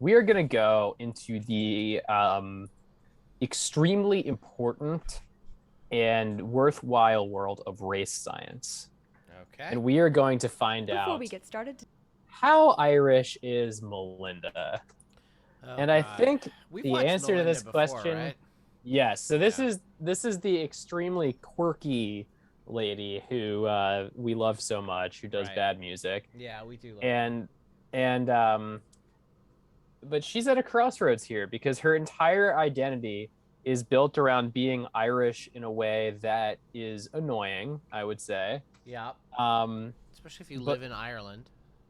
we are going to go into the extremely important and worthwhile world of race science. Okay. And we are going to find Before out we get started, how Irish is Melinda. Oh, And I God. think We've the watched answer to Melinda this before, question, right? yes. So this Yeah. is the extremely quirky lady who we love so much, who does Right. bad music. Yeah, we do love And but she's at a crossroads here because her entire identity is built around being Irish in a way that is annoying, I would say. Yeah. Um, Especially if you but- live in Ireland.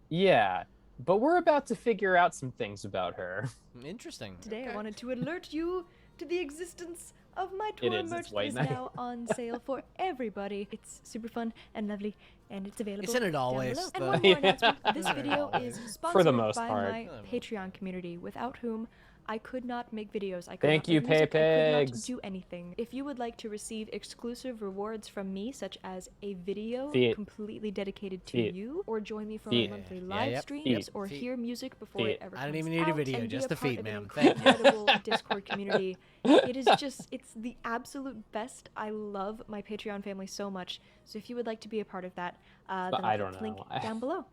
yeah, but we're about to figure out some things about her. Interesting. today I Okay. wanted to alert you to the existence of my It tour is, merch it's that white is knight. now on sale for everybody. It's super fun and lovely, and it's available Isn't it down always, below. And though? one more Yeah. announcement. This Isn't it video always? is For the sponsored most by part. my Patreon community, without whom I could not make videos. I could Thank not you, make music, I could not Pay-Pigs. do anything. If you would like to receive exclusive rewards from me, such as a video Feet. completely dedicated to Feet. you, or join me for Feet. my monthly Yeah, live yep. streams, Feet. or Feet. hear music before Feet. it ever I don't comes even need a out, video, and be just a a part feed, of an ma'am. Thank you. incredible Discord community. It is just, it's the absolute best. I love my Patreon family so much. So if you would like to be a part of that, then But I'll I put don't the link know. down below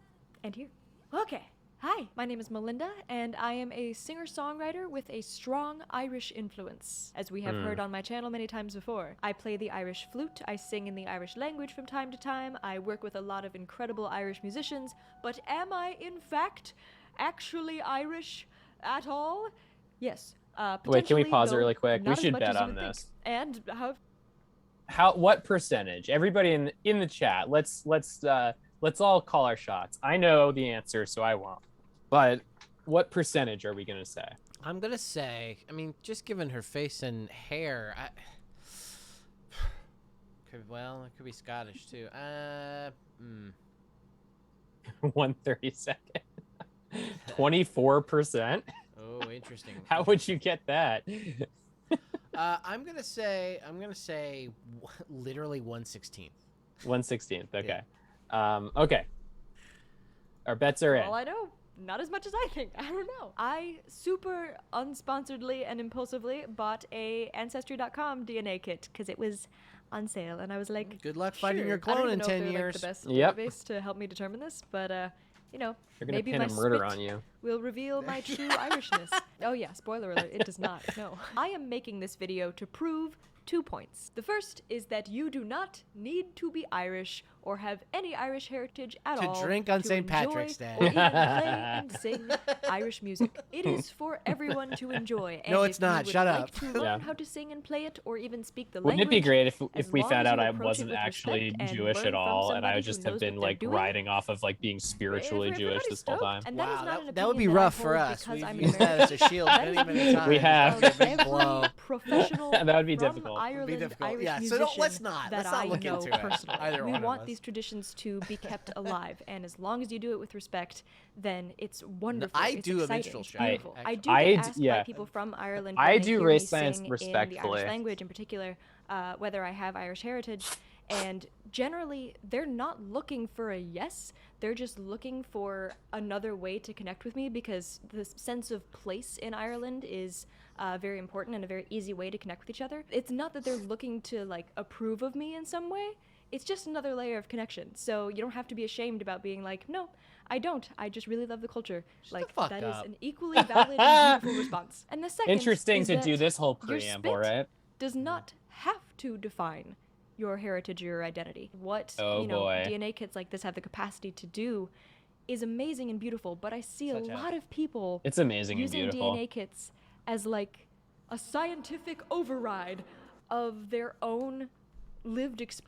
and here. Okay. Hi, my name is Melinda, and I am a singer-songwriter with a strong Irish influence, as we have heard on my channel many times before. I play the Irish flute, I sing in the Irish language from time to time, I work with a lot of incredible Irish musicians, but am I, in fact, actually Irish at all? Yes. Wait, can we Potentially, pause it though really quick? not We as should much bet as you on would think. this. And What percentage? Everybody in the chat, let's all call our shots. I know the answer, so I won't. But what percentage are we gonna say? I'm gonna say, I mean, just given her face and hair, well, it could be Scottish too. 132nd. 24%. Oh, interesting. How would you get that? I'm gonna say literally 1/16. 1/16th. Okay. Okay. Our bets are in. all I know, not as much as I think. I don't know. I super unsponsoredly and impulsively bought a Ancestry.com DNA kit because it was on sale, and I was like, Good luck finding sure. your I don't clone even in know 10 if they're, years. Like, the best Yep. database to help me determine this, but you know, You're gonna maybe pin my a murder spit on you. will reveal my true Irishness. Oh yeah, spoiler alert, it does not. No. I am making this video to prove 2 points. The first is that you do not need to be Irish or have any Irish heritage at To all drink on to St. enjoy Patrick's Day. or even play and sing Irish music. It is for everyone to enjoy. And No, it's if you not. would Shut like up. to learn Yeah. how to sing and play it, or even speak the Wouldn't it language, be great if as we long found as out you I approach it wasn't with actually respect and Jewish learn at from all, and somebody I who just knows have been what they're like doing? riding off of like being spiritually Jewish Everybody's this whole stoked, time? And that is Wow, not an that would be opinion rough I for hold us. because We've I'm used that as a American. shield That is many, the many times. We have. of That'd be a big every blow. professional That would be from difficult. Ireland difficult. Irish Yeah, so musician let's not. that Let's not I look know into it. personally. Either We one of want us. these traditions to be kept alive, and as long as you do it with respect, then it's wonderful. I it's do a exciting, minstrel it's show, beautiful. I do I get d- asked yeah. by people from Ireland I when they do hear race me science sing in the respectfully. Irish language in particular, whether I have Irish heritage. And generally, they're not looking for a yes. They're just looking for another way to connect with me, because the sense of place in Ireland is very important and a very easy way to connect with each other. It's not that they're looking to like approve of me in some way. It's just another layer of connection. So you don't have to be ashamed about being like, no, I don't. I just really love the culture. Shut the fuck that is up. an equally valid and beautiful response. And the second Interesting is to that do this whole your preamble, spit right? does not have to define your heritage or your identity. What Oh, boy. DNA kits like this have the capacity to do is amazing and beautiful, but I see Such a as? lot of people It's amazing and using beautiful. DNA kits as like a scientific override of their own lived experience.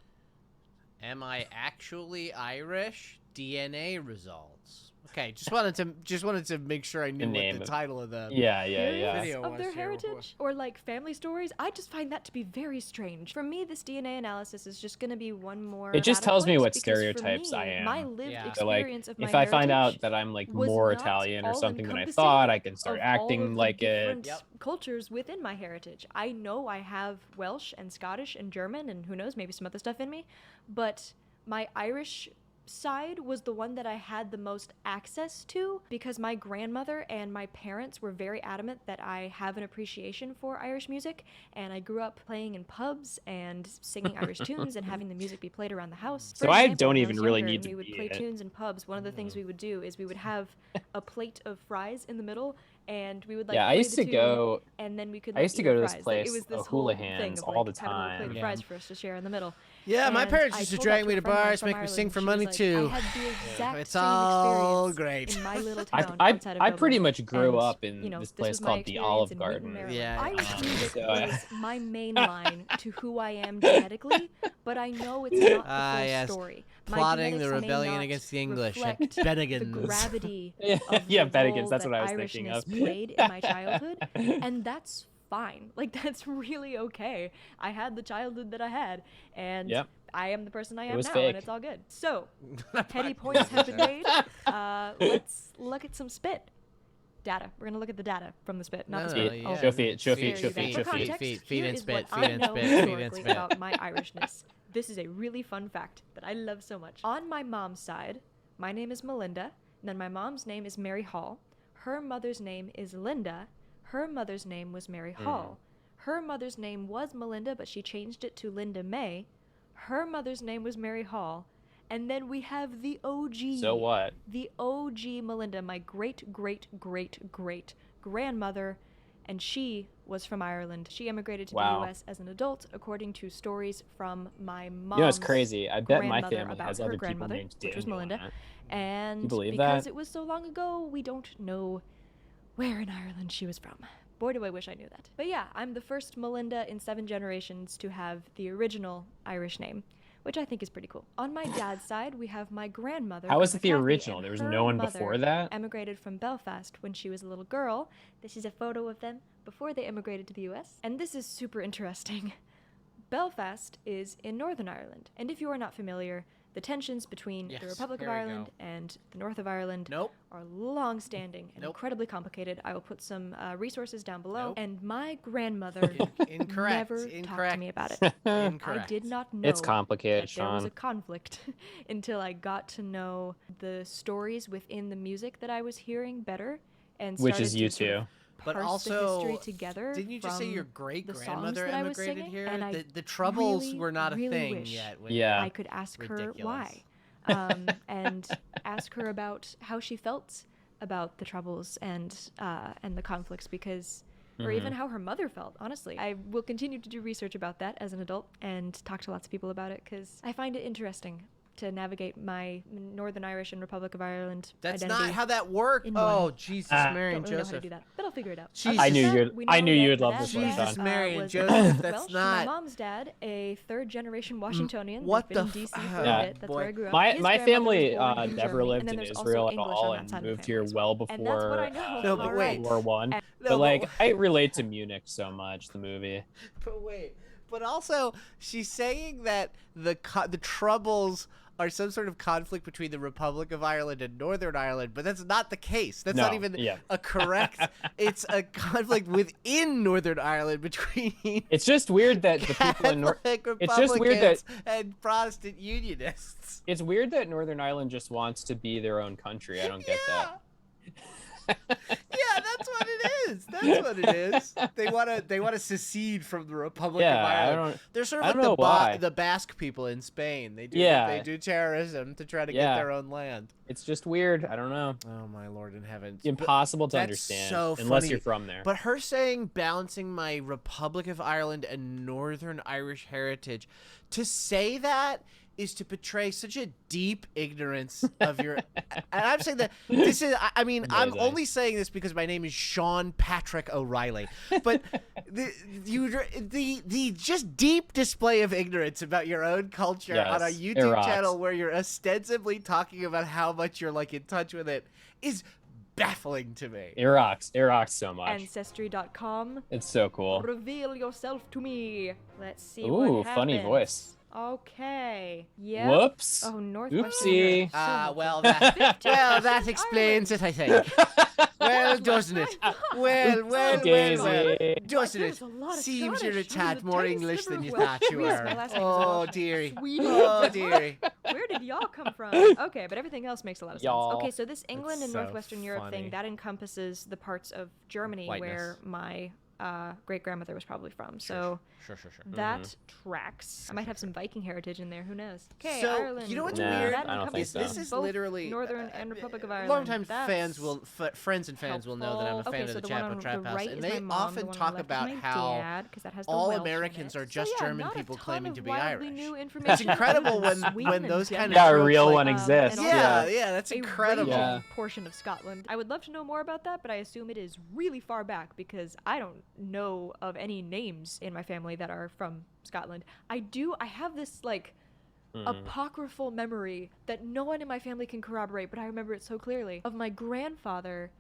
Am I actually Irish? DNA results. Okay, just wanted to make sure I knew name what the of- title of the Yeah, yeah. Video of was their here heritage or like family stories. I just find that to be very strange. For me, this DNA analysis is just going to be one more. It just data tells me point, what because for stereotypes me, I am. My lived Yeah. So like, experience of my if I find heritage out that I'm like was more not Italian or something than I all-encompassing thought, I can start of all acting of the like different it. Yep. cultures within my heritage. I know I have Welsh and Scottish and German and who knows, maybe some other stuff in me, but my Irish side was the one that I had the most access to because my grandmother and my parents were very adamant that I have an appreciation for Irish music, and I grew up playing in pubs and singing Irish tunes and having the music be played around the house. So For I example, don't when even was really younger need and to we would be play it. tunes in pubs, one of the things we would do is we would have a plate of fries in the middle, and we would like Yeah, play the tune, and then we could like, I used to eat go our to this fries. Like, place, it was this whole Houlihan's, thing of all like the having a little plate of time. fries for us to share in the middle. Yeah, my And parents I used to told drag that me a to friend of mine bars, from make me Ireland, sing for and she money was like, too. I had the exact It's same all experience great. in my little I, town I, outside of I Dublin. pretty much grew And, up in you know, this this place was my called the experience Olive in Wheaton, Garden. Maryland. Yeah, Irish music so, was my main line to who I am genetically, but I know it's not the full yes. story. Plotting the My genetics may rebellion not against the English at reflect the Bennigans. gravity Yeah, of yeah, the Bennigan's, role that's that what I was thinking Irishness of. played in my childhood, and that's fine. Like, that's really okay. I had the childhood that I had, and Yep. I am the person I am was now, fake. and it's all good. So, petty points have been made. Let's look at some spit. Data. We're gonna look at the data from the spit, not the No, spit. yeah. I'll Show feet, show spare feet, you show that. feet, For show feet. context, Feet here and is spit, what feet I and know spit, feet and historically spit. about my Irishness. This is a really fun fact that I love so much. On my mom's side, my name is Melinda, and then my mom's name is Mary Hall. Her mother's name is Linda. Her mother's name was Mary Hall. Her mother's name was Melinda, but she changed it to Linda May. Her mother's name was Mary Hall. And then we have the OG. So what? The OG Melinda, my great, great, great, great grandmother, and she was from Ireland. She immigrated to the Wow. U.S. as an adult, according to stories from my mom's You know, it's crazy. I bet my grandmother family about has her other people grandmother, named which was Daniel in Melinda. it. And You believe because that? it was so long ago, we don't know where in Ireland she was from. Boy, do I wish I knew that. But yeah, I'm the first Melinda in 7 generations to have the original Irish name, which I think is pretty cool. On my dad's side, we have my grandmother. How is Grandma it the Kathy, original? and There was her no one mother before that? emigrated from Belfast when she was a little girl. This is a photo of them before they immigrated to the US. And this is super interesting. Belfast is in Northern Ireland. And if you are not familiar, the tensions between Yes, the Republic of here we Ireland go. and the North of Ireland Nope. are long-standing and Nope. incredibly complicated. I will put some resources down below. Nope. And my grandmother Incorrect. never talked Incorrect. to me about it. Incorrect. I did not know It's complicated, that there was Sean. a conflict until I got to know the stories within the music that I was hearing better, and Which started is you to sort of too. But parse also, the history together. didn't you just say from your great the songs grandmother that I was emigrated singing, here? and I The Troubles really, were not a really thing wish yet. When Yeah. I could ask her Ridiculous. why, and ask her about how she felt about the Troubles and the conflicts, because. Or even how her mother felt, honestly. I will continue to do research about that as an adult and talk to lots of people about it, because I find it interesting to navigate my Northern Irish and Republic of Ireland That's identity. not how that worked. in Oh, one. Jesus, Ah. Mary Don't and really know how to Joseph. do that, but I'll figure it out. Jesus. I knew Other than you'd- that, we I know knew that you'd my love dad's this one, dad, Jesus, Mary and was Joseph, that's Welsh. not- My mom's dad, a 3rd-generation Washingtonian. what They've been the in f- DC for Yeah. a bit. That's boy. where I grew up. My His my grandmother family was born in never Germany, lived and then in there's Israel also at English all on that and side of the moved family here as well And that's what I before know. No, but All wait. right. World War One. And- No, But like, but- I relate to Munich so much. The movie. But wait. But also, she's saying that the Troubles are some sort of conflict between the Republic of Ireland and Northern Ireland, but that's not the case. That's not No, even yeah. a correct. It's a conflict within Northern Ireland between It's just weird that the people in North. Catholic It's just weird that- Republicans and Protestant Unionists. It's weird that Northern Ireland just wants to be their own country. I don't get that. Yeah, that's what it is. That's what it is. They wanna secede from the Republic of Yeah, I Ireland. don't. They're sort I of don't know like why. the Basque people in Spain. They do Yeah. they do terrorism to try to get Yeah. their own land. It's just weird. I don't know. Oh my Lord in heaven. Impossible to that's understand so unless funny. you're from there. But her saying balancing my Republic of Ireland and Northern Irish heritage, to say that is to portray such a deep ignorance of your. And I'm saying that this is. I mean, I'm Amazing. only saying this because my name is Sean Patrick O'Reilly. But the just deep display of ignorance about your own culture Yes, on a it YouTube rocks. channel where you're ostensibly talking about how much you're like in touch with it is baffling to me. It rocks. It rocks so much. Ancestry.com. It's so cool. Reveal yourself to me. Let's see Ooh, what funny happens. voice. Okay. Yeah. Whoops. Oh, Northwestern Oopsie. Europe. So Well, helpful. that explains it, I think. Well, doesn't it? Well, Daisy. doesn't There's it? a lot of Seems you're a Scottish. tad There's a more tiny English sliver than you of Welsh. thought you Yes, were. my last name is Oh, Welsh. dearie. Sweden. Oh, dearie. Where did y'all come from? Okay, but everything else makes a lot of sense. Y'all. Okay, so this England and so Northwestern Europe funny. thing, that encompasses the parts of Germany Whiteness. where my great-grandmother was probably from. So Sure. that tracks. I might have some Viking heritage in there. Who knows? Okay, So, Ireland. you know what's Nah, weird? That I don't think encompasses so. This is both literally Northern and Republic of Ireland. Longtime That's fans will, friends and fans will know that I'm a helpful. fan Okay, of so the the one Chapo on Trap the House, right and is they my mom, often the one on talk the left about is my how dad, 'cause that has the all Welsh in Americans it. are just So yeah, German not a people ton claiming of to be wildly Irish. new It's information incredible about when Sweden and those kind of Yeah, a tropes, real like- one exists. and Yeah, also yeah, that's a incredible. raging Yeah. portion of Scotland. I would love to know more about that, but I assume it is really far back because I don't know of any names in my family that are from Scotland. I have this like apocryphal memory that no one in my family can corroborate, but I remember it so clearly, of my grandfather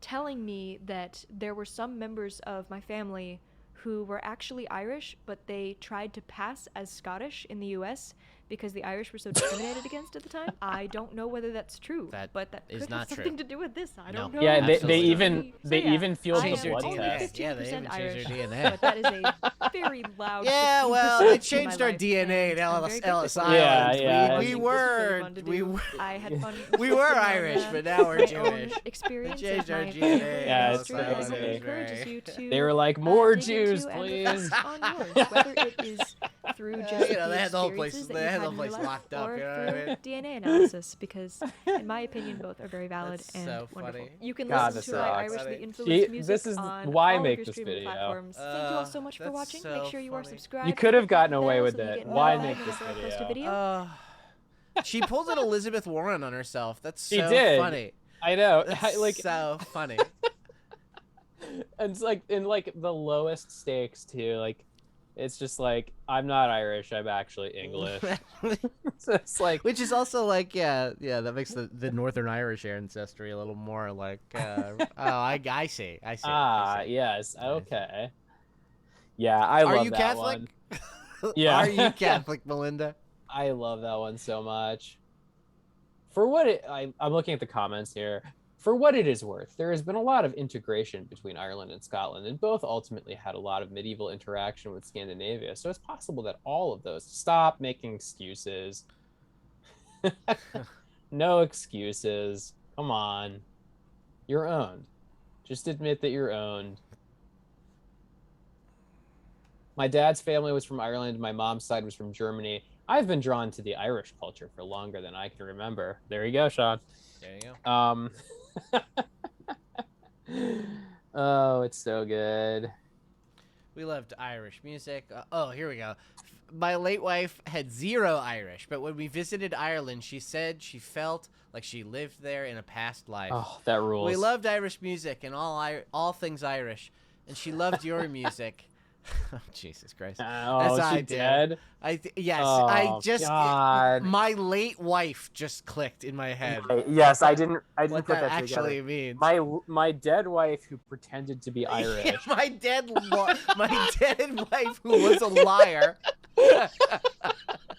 telling me that there were some members of my family who were actually Irish, but they tried to pass as Scottish in the US because the Irish were so discriminated against at the time. I don't know whether that's true, That but that is could not have true. something to do with this. I don't No. know. Yeah, they Absolutely. even So they yeah, even fueled I the am blood only test. 15% Yeah, they even changed Irish, their DNA. but that is a very loud. Yeah, 15% well, they of my changed our life, DNA and at I'm very Ellis grateful for it. Yeah, Island. yeah. We This was were, really fun to we do. were, I had fun. we were reflecting on, Irish, but now we're my Jewish. own experience They changed of our my DNA. family Yeah, and it's history, and crazy. it encourages you to. They were like, more dig Jews, into and please. reflect on yours, whether it is through just you know, they had the whole place, experiences that they you've had the had whole in your place life, locked up. or You know what I through mean? DNA analysis, because in my opinion, both are very valid That's and so wonderful. funny. You can God, listen that to my sucks. Irishly See, influenced music this is on why I all of make your this streaming video. platforms. Thank you all so much for That's watching. so Make sure you are funny. subscribed. You could have Click the gotten away bell with so that you it. get Why notified make this whenever I post a video? She pulled an Elizabeth Warren on herself. That's so She did. funny. I know. That's Like, so funny. and it's like in like the lowest stakes too. Like, it's just like, I'm not Irish. I'm actually English. So it's like, Which is also like, yeah, that makes the Northern Irish ancestry a little more like, I see. yes, okay. Yeah, I love Are you that Catholic? one. Yeah. Are you Catholic, Melinda? I love that one so much. For what I'm looking at the comments here. For what it is worth, there has been a lot of integration between Ireland and Scotland, and both ultimately had a lot of medieval interaction with Scandinavia. So it's possible that all of those. Stop making excuses. No excuses. Come on. You're owned. Just admit that you're owned. My dad's family was from Ireland. My mom's side was from Germany. I've been drawn to the Irish culture for longer than I can remember. There you go, Sean. There you go. Oh, it's so good. We loved Irish music. Here we go. My late wife had zero Irish, but when we visited Ireland, she said she felt like she lived there in a past life. Oh, that rules. We loved Irish music and all things Irish, and she loved your music. Oh, Jesus Christ. Oh, That's she how I dead? Yes, Oh, I just God. my late wife just clicked in my head. Yes, I didn't What put that that actually together. means. My dead wife who pretended to be Irish. Yeah, my dead wife who was a liar.